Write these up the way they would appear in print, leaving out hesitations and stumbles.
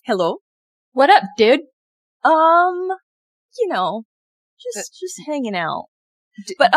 Hello. What up, dude? You know, just hanging out. Do Well,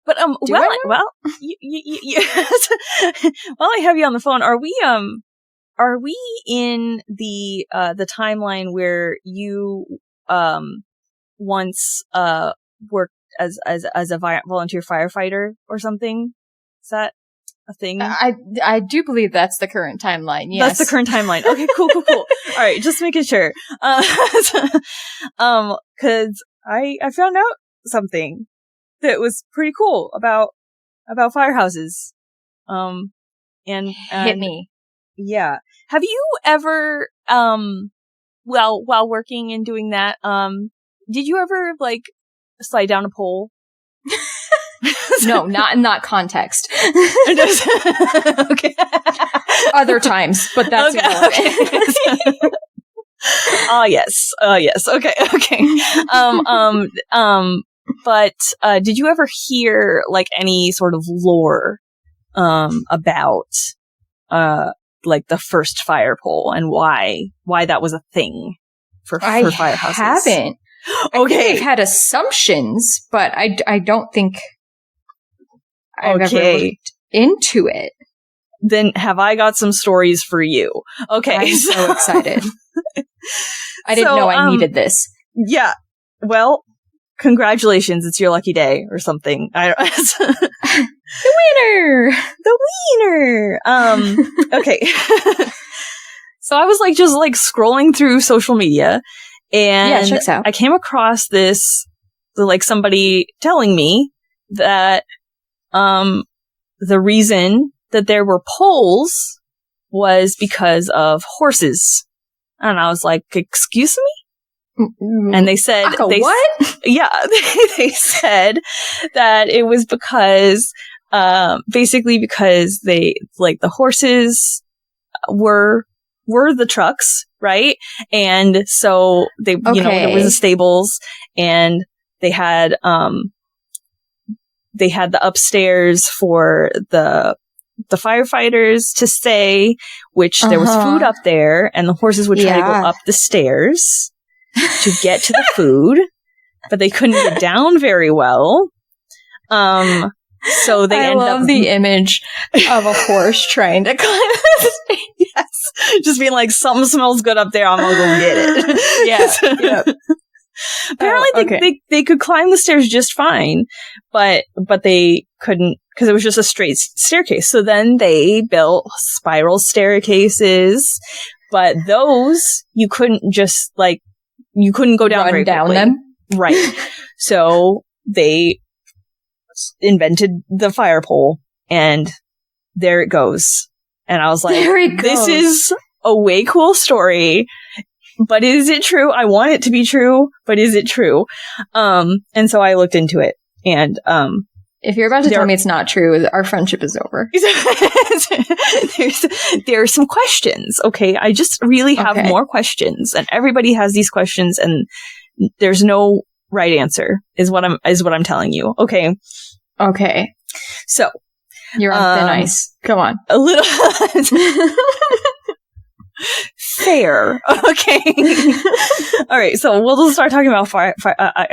I know? while I have you on the phone, are we in the timeline where you once worked as a volunteer firefighter or something? Is that a thing? I do believe that's the current timeline. Yes, That's the current timeline. Okay, cool. All right, just making sure. Cause I found out something that was pretty cool about firehouses. And Hit me. Yeah. Have you ever, while working and doing that, did you ever, like, slide down a pole? No, not in that context. Okay. Other times, but that's irrelevant. Yes. Okay. But did you ever hear, like, any sort of lore about like the first fire pole and why that was a thing for firehouses? I haven't. Okay. I think I've had assumptions, but I don't think I've ever looked into it. Then have I got some stories for you? Okay. I'm so excited. I didn't know I needed this. Yeah. Well, congratulations. It's your lucky day or something. The winner! Okay. So I was just scrolling through social media, and checks out. I came across this, somebody telling me that, the reason that there were poles was because of horses. And I was like, excuse me? And they said, what? Yeah, they said that it was because, basically because the horses were the trucks, right? And so there was the stables, and they had the upstairs for the firefighters to stay, which there was food up there, and the horses would try to go up the stairs to get to the food, but they couldn't get down very well. So they end up. I love the image of a horse trying to climb the stairs. Yes, just being like, something smells good up there, I'm gonna go get it. Yeah. Apparently, they could climb the stairs just fine, but they couldn't because it was just a straight staircase. So then they built spiral staircases, but those you couldn't just you couldn't go down Run very down quickly. them, right? So they invented the fire pole, and there it goes. And I was like, this is a way cool story. But is it true? I want it to be true, but is it true? And so I looked into it, and if you're about to tell me it's not true, our friendship is over. There are some questions. Okay, I just really have more questions, and everybody has these questions, and there's no right answer. Is what I'm telling you. Okay. So you're on thin ice. Go on. A little. Fair. Okay. All right. So we'll just start talking about I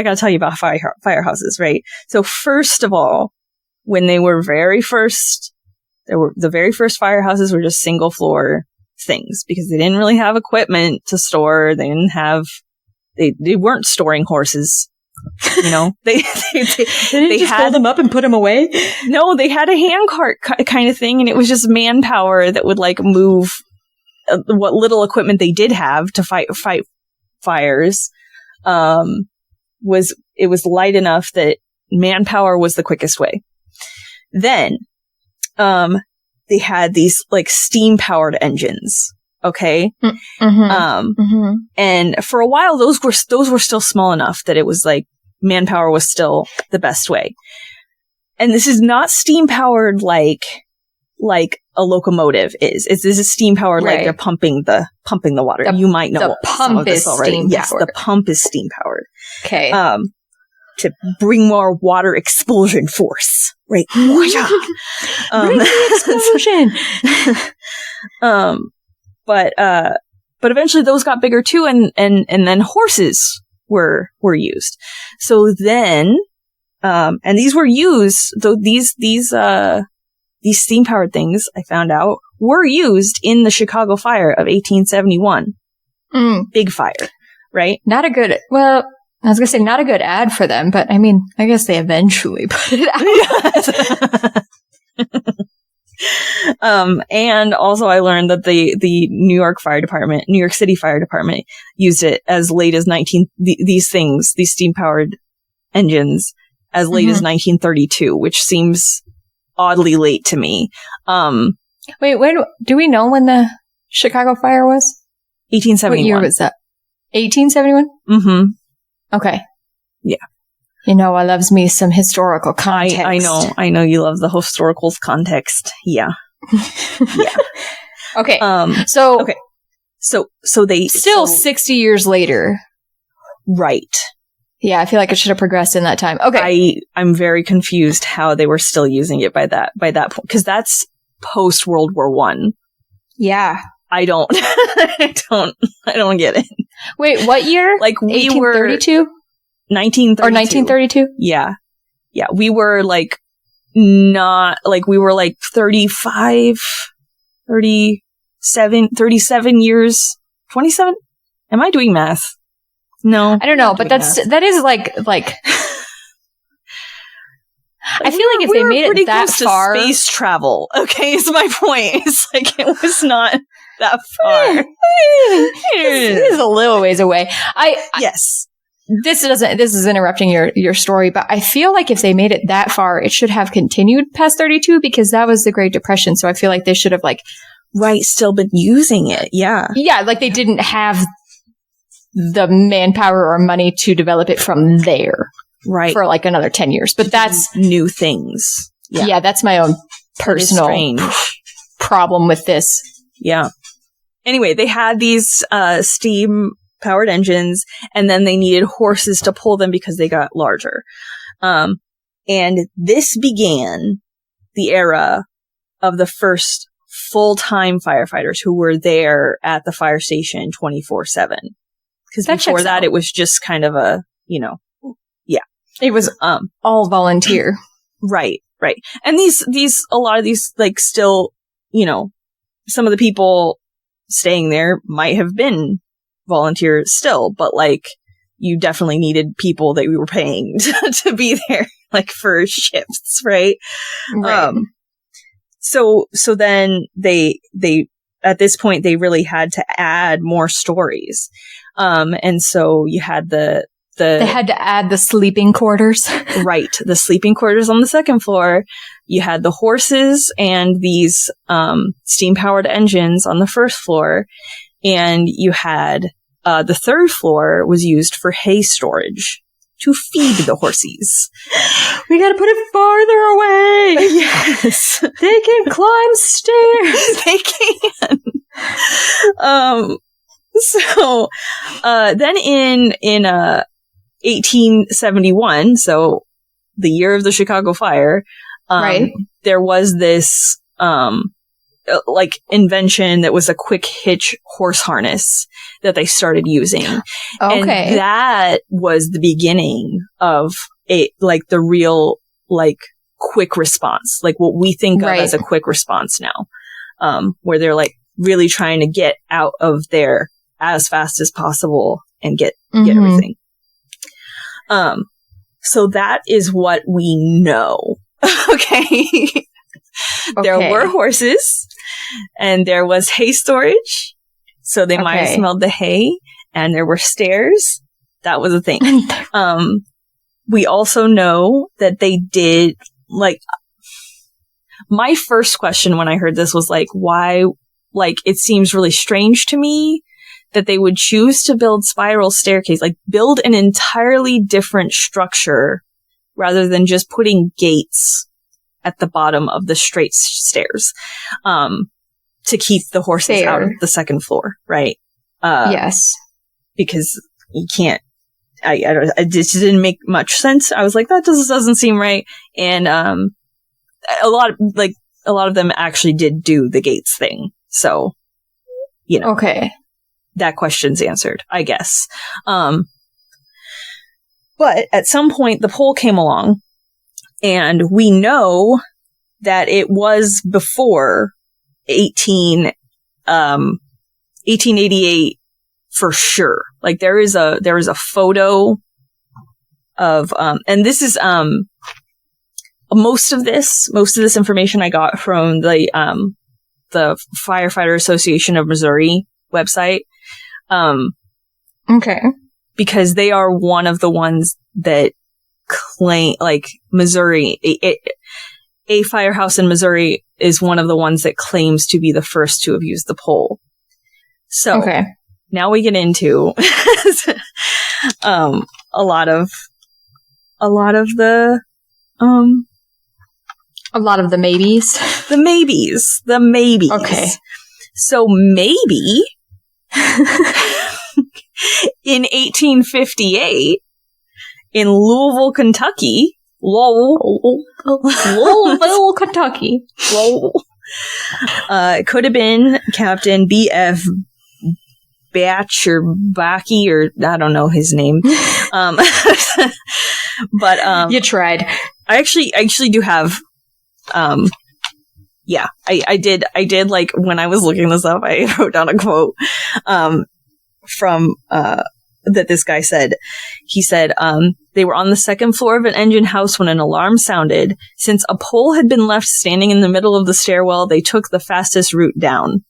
gotta tell you about firehouses, right? So first of all, when they were the very first firehouses were just single floor things because they didn't really have equipment to store. They weren't storing horses. They didn't just hold them up and put them away. No, they had a hand cart kind of thing, and it was just manpower that would move what little equipment they did have to fight fires. Was light enough that manpower was the quickest way. Then, they had these steam powered engines. Okay. Mm-hmm. And for a while, those were still small enough that it was manpower was still the best way. And this is not steam powered like a locomotive is. This is steam powered like they're pumping the water. You might know the pump is steam powered. Yes, the pump is steam powered. Okay. To bring more water expulsion force. Right. Bring the explosion. But But eventually those got bigger too, and then horses were used. So then, and these were used, though these steam powered things, I found out, were used in the Chicago fire of 1871. Big fire, right? Not a good, well, I was going to say not a good ad for them, but I mean, I guess they eventually put it out. And also I learned that the New York City Fire Department used it as late as these steam powered engines as late as 1932, which seems oddly late to me. Wait, do we know when the Chicago fire was? 1871. What year was that? 1871? Mm-hmm. Okay. Yeah. You know, I loves me some historical context. I know you love the historical context. Yeah. Yeah. Okay. So they still 60 years later. Right. Yeah, I feel like it should have progressed in that time. Okay. I'm very confused how they were still using it by that point, because that's post World War I. Yeah. I don't get it. Wait, what year? Like we 1832? were 1932. Or 1932? Yeah. Yeah. We were like not like we were like 35, 37 years, 27? Am I doing math? No. I don't know, but that is like I feel like if they made it that far, space travel, okay, is my point. It's like it was not that far. It is a little ways away. Yes. This is interrupting your story, but I feel like if they made it that far, it should have continued past 32 because that was the Great Depression. So I feel like they should have still been using it. Yeah. Yeah. Like they didn't have the manpower or money to develop it from there. Right. For like another 10 years, but that's new things. Yeah. That's my own personal problem with this. Yeah. Anyway, they had these, steam powered engines, and then they needed horses to pull them because they got larger. And this began the era of the first full-time firefighters who were there at the fire station 24/7. Because before that, it was just kind of a, yeah. It was, all volunteer. Right. And a lot of these, still, some of the people staying there might have been volunteers still, but you definitely needed people that you were paying to be there, for shifts, right? Right. So then they at this point they really had to add more stories. And so you had they had to add the sleeping quarters. Right. The sleeping quarters on the second floor. You had the horses and these, steam powered engines on the first floor. And you had, the third floor was used for hay storage to feed the horses. We gotta put it farther away. Yes. They can climb stairs. They can. So, then in 1871, so the year of the Chicago fire, right. There was this, invention that was a quick-hitch horse harness that they started using. Okay. And that was the beginning of the real, quick response, what we think of as a quick response now, where they're really trying to get out of there as fast as possible and get everything. So that is what we know. Okay. There were horses and there was hay storage. So they might have smelled the hay, and there were stairs. That was a thing. We also know that they did my first question when I heard this was why, it seems really strange to me that they would choose to build spiral staircase, build an entirely different structure rather than just putting gates at the bottom of the straight stairs, to keep the horses out of the second floor, right? Yes. Because you can't, it just didn't make much sense. I was like, that doesn't seem right. And, a lot of them actually did do the gates thing. So, Okay. that question's answered, I guess. But at some point, the pole came along, and we know that it was before 1888 for sure. Like, there is a photo of, and this is, most of this information I got from the Firefighter Association of Missouri website. Okay. Because they are one of the ones that claim, like, Missouri, a firehouse in Missouri is one of the ones that claims to be the first to have used the pole. So, now we get into a lot of the maybes. The maybes. Okay. So maybe in 1858 in Louisville, Kentucky, Louisville, Kentucky. It could have been Captain F.Bache or Bache, or I don't know his name. But you tried. I actually do have I did like, when I was looking this up, I wrote down a quote from that this guy said. He said, they were on the second floor of an engine house when an alarm sounded. Since a pole had been left standing in the middle of the stairwell, they took the fastest route down.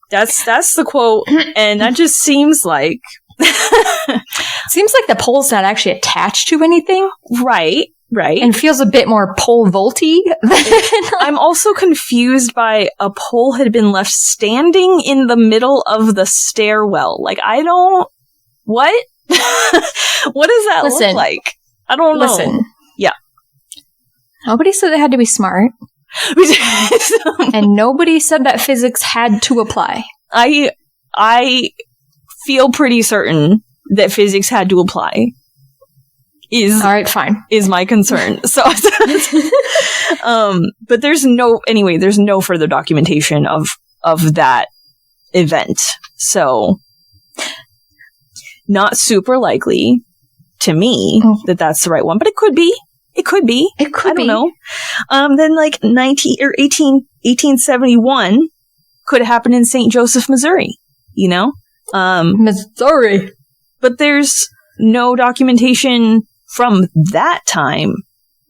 That's the quote, and that just seems like the pole's not actually attached to anything. Right. And feels a bit more pole vaulty. I'm also confused by a pole had been left standing in the middle of the stairwell. Like, I don't... What? What does that look like? I don't know. Listen. Yeah. Nobody said it had to be smart. And nobody said that physics had to apply. I feel pretty certain that physics had to apply. All right, fine. Is my concern. So, but there's no further documentation of that event. So, not super likely to me that that's the right one, but it could be. I don't know. Then, like, 1871 could have happened in St. Joseph, Missouri, you know? Missouri. But there's no documentation from that time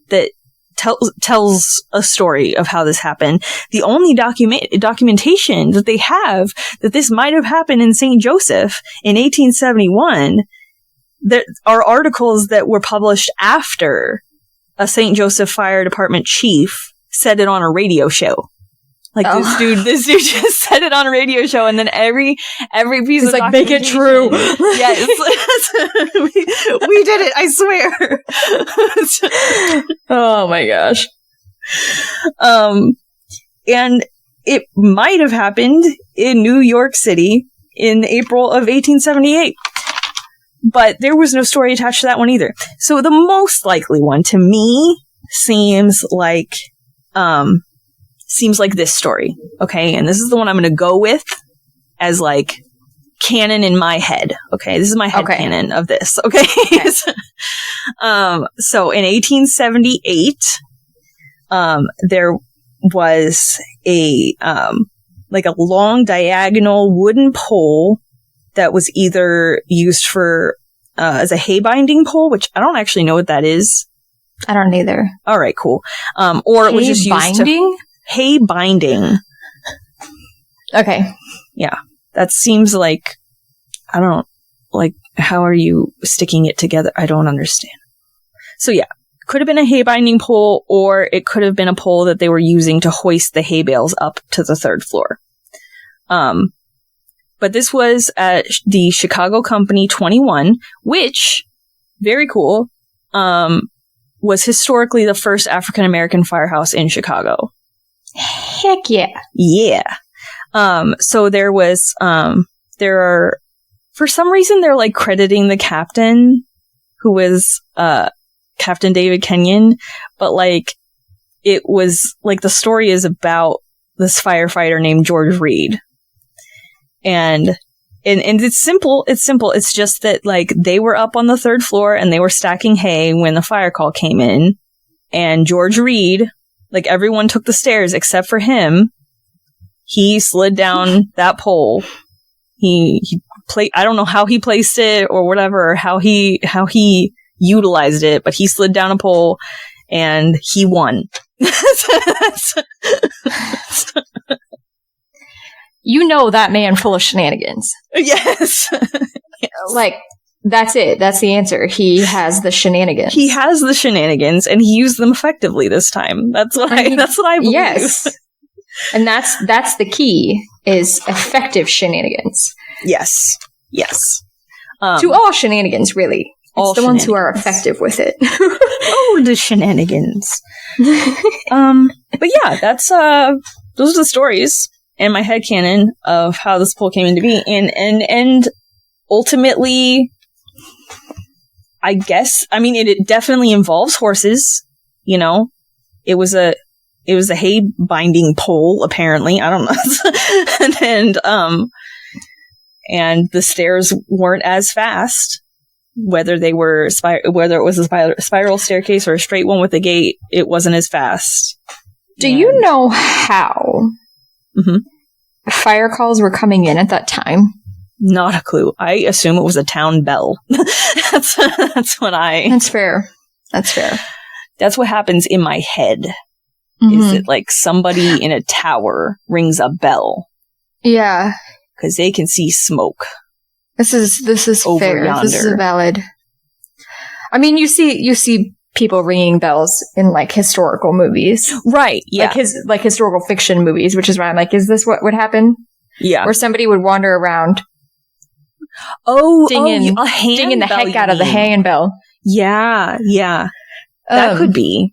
that tells a story of how this happened. The only documentation that they have that this might have happened in St. Joseph in 1871, there are articles that were published after a St. Joseph Fire Department chief said it on a radio show. Like, this dude just said it on a radio show, and then every piece of like, make it true. Yes. we did it, I swear. Oh my gosh. And it might have happened in New York City in April of 1878. But there was no story attached to that one either. So the most likely one to me seems like this story. Okay. And this is the one I'm going to go with as, like, canon in my head. Okay. This is my head canon of this. Okay. So in 1878, there was a long diagonal wooden pole that was either used for, as a hay binding pole, which I don't actually know what that is. I don't either. All right, cool. Or it was just used to hay binding. Okay. Yeah. That seems like, I don't, like, how are you sticking it together? I don't understand. So yeah, could have been a hay binding pole, or it could have been a pole that they were using to hoist the hay bales up to the third floor. But this was at the Chicago Company 21, which, very cool, was historically the first African-American firehouse in Chicago. Heck yeah. Yeah. So there was, for some reason, they're, like, crediting the captain, who was, Captain David Kenyon, but, like, it was, like, the story is about this firefighter named George Reed. And it's simple. It's just that, like, they were up on the 3rd floor and they were stacking hay when the fire call came in. And George Reed, like, everyone took the stairs except for him. He slid down that pole. I don't know how he placed it or whatever, how he utilized it, but he slid down a pole and he won. You know that man full of shenanigans. Yes. Yes. Like, that's it. That's the answer. He has the shenanigans. He has the shenanigans, and he used them effectively this time. That's what I believe. Yes. And that's the key, is effective shenanigans. Yes. Yes. To all shenanigans, really. It's the ones who are effective with it. Oh, the shenanigans. But yeah, that's those are the stories in my headcanon of how this poll came into being, and ultimately, I guess, I mean, it definitely involves horses. You know, it was a hay binding pole, apparently. I don't know, and the stairs weren't as fast. Whether it was a spiral staircase or a straight one with a gate, it wasn't as fast. Do you know how fire calls were coming in at that time? Not a clue. I assume it was a town bell. That's fair. That's fair. That's what happens in my head. Is it like somebody in a tower rings a bell? Yeah. Because they can see smoke. This is over fair. Yonder. This is valid. I mean, you see people ringing bells in, like, historical movies, right? Yeah, like historical fiction movies, which is why I'm like, is this what would happen? Yeah, where somebody would wander around, dinging the heck out of the handbell. Yeah, that could be,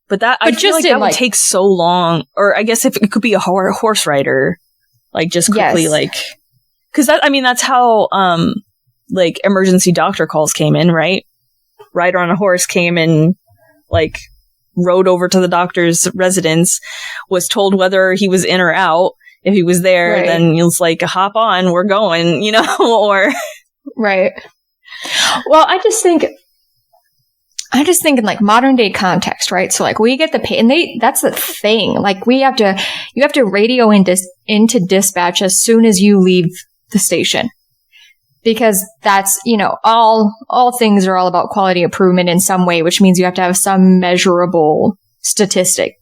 but I feel like that would take so long. Or I guess if it could be a horse rider, like, just quickly, like. Because that's how, like, emergency doctor calls came in, right? Rider on a horse came and, like, rode over to the doctor's residence, was told whether he was in or out. If he was there, then he was like, hop on, we're going, you know, or. Right. Well, I just think in, like, modern day context, right? So, like, we get the pay, and that's the thing. Like, you have to radio into dispatch as soon as you leave the station, because that's, you know, all things are all about quality improvement in some way, which means you have to have some measurable statistic.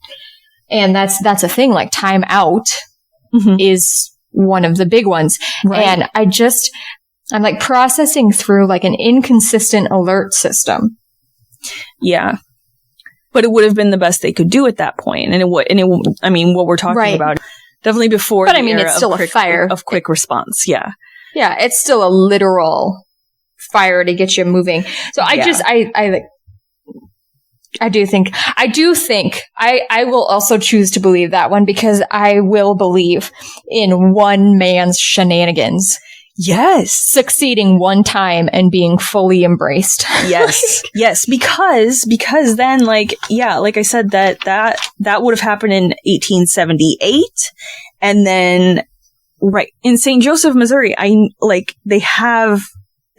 And that's a thing. Like, time out is one of the big ones. Right. And I'm like processing through, like, an inconsistent alert system. Yeah. But it would have been the best they could do at that point. And I mean, what we're talking about, definitely before. But I mean, it's still a fire of quick response. Yeah. Yeah. It's still a literal fire to get you moving. So I do think I will also choose to believe that one, because I will believe in one man's shenanigans. Yes. Succeeding one time and being fully embraced. Yes. Yes. Because then, like, yeah, like I said, that would have happened in 1878. And then, right, in St. Joseph, Missouri, they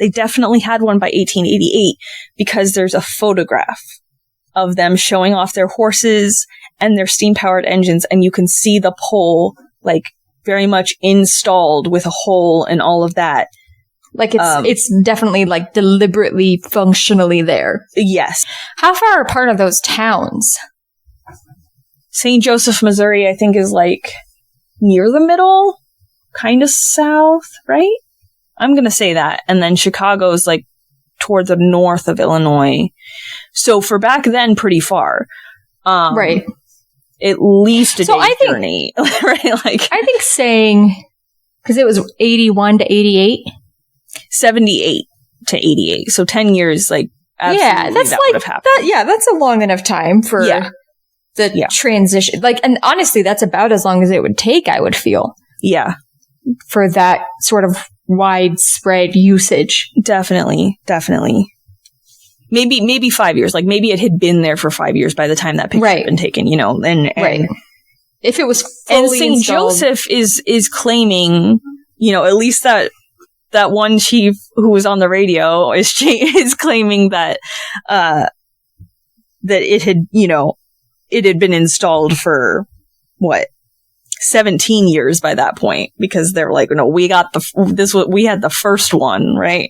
definitely had one by 1888, because there's a photograph of them showing off their horses and their steam-powered engines, and you can see the pole, like, very much installed with a hole and all of that. Like, it's definitely, like, deliberately functionally there. Yes. How far apart are those towns? St. Joseph, Missouri, I think, is, like, near the middle, kind of south, right? I'm gonna say that. And then Chicago's, like, toward the north of Illinois. So for back then, pretty far. Right. At least a day's journey. Right? Like, I think saying, because it was 81 to 88? 78 to 88. So 10 years, like, absolutely that's that would have happened. That's a long enough time for the transition. Like, and honestly, that's about as long as it would take, I would feel. Yeah. For that sort of widespread usage. Definitely. Maybe 5 years. Like, maybe it had been there for 5 years by the time that picture had been taken, you know, and if it was fully and St. Joseph is claiming, at least that one chief who was on the radio is claiming that it had, it had been installed for 17 years by that point, because they're like, no, we had the first one, right?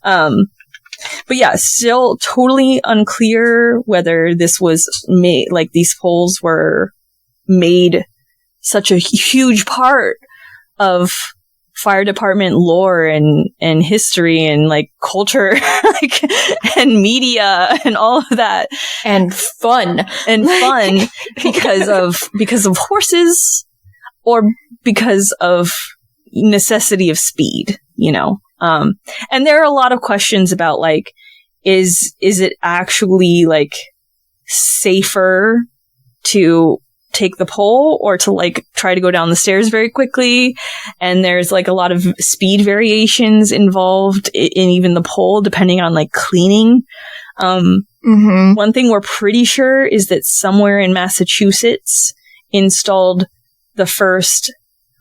But yeah, still totally unclear whether this was made, like these poles were made such a huge part of fire department lore and history and like culture, like, and media and all of that. And fun. because of horses or because of necessity of speed, and there are a lot of questions about like, is it actually like safer to take the pole or to like try to go down the stairs very quickly? And there's like a lot of speed variations involved in even the pole, depending on like cleaning. One thing we're pretty sure is that somewhere in Massachusetts installed the first,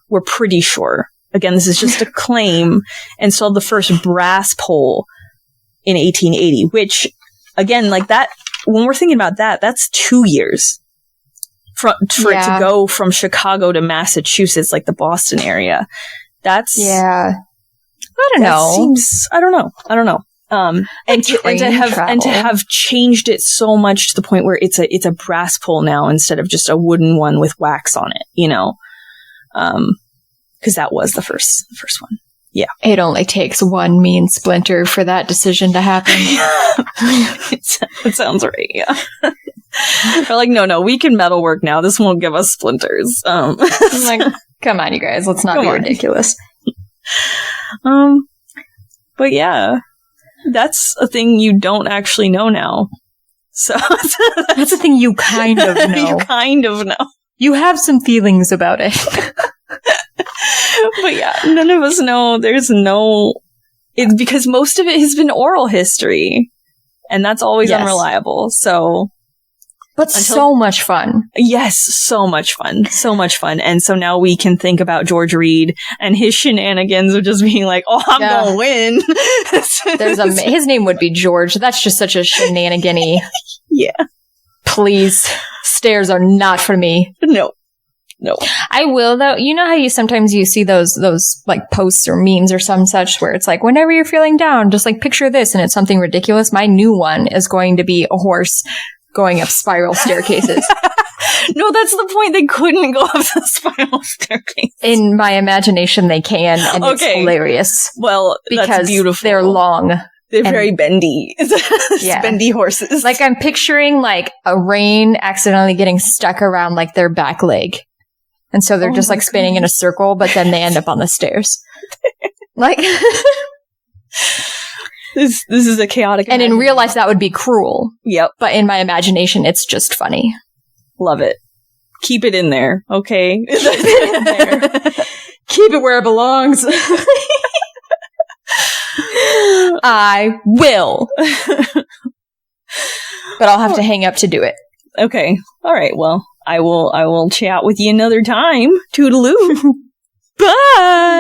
we're pretty sure, again, this is just a claim, installed the first brass pole in 1880, which, again, like that, when we're thinking about that, that's 2 years for it to go from Chicago to Massachusetts, like the Boston area. That's... Yeah. I don't know. I don't know. And to have changed it so much to the point where it's a brass pole now instead of just a wooden one with wax on it, because that was the first one. Yeah. It only takes one mean splinter for that decision to happen. It sounds right. Yeah. They're like, no, we can metalwork now. This won't give us splinters. I'm like, come on, you guys, let's not be ridiculous. But yeah. That's a thing you don't actually know now. So that's a thing you kind of know. You kind of know. You have some feelings about it. But yeah, none of us know. There's because most of it has been oral history, and that's always unreliable. So, but so much fun. Yes, so much fun. So much fun. And so now we can think about George Reed and his shenanigans of just being like, oh, I'm going to win. His name would be George. That's just such a shenanigan-y. Yeah. Please. Stairs are not for me. No. I will, though. You know how you sometimes see those like posts or memes or some such where it's like, whenever you're feeling down, just like picture this, and it's something ridiculous. My new one is going to be a horse going up spiral staircases. No, that's the point. They couldn't go up the spiral staircase. In my imagination, they can, and it's hilarious. Well, because that's beautiful. They're long. They're very bendy. Bendy horses. Like, I'm picturing like a rein accidentally getting stuck around like their back leg. And so they're just like spinning in a circle, but then they end up on the stairs. Like, this is a chaotic. And in real life, that would be cruel. Yep. But in my imagination, it's just funny. Love it. Keep it in there, okay? Keep it in there. Keep it where it belongs. I will. But I'll have to hang up to do it. Okay. All right. Well, I will chat with you another time. Toodaloo. Bye.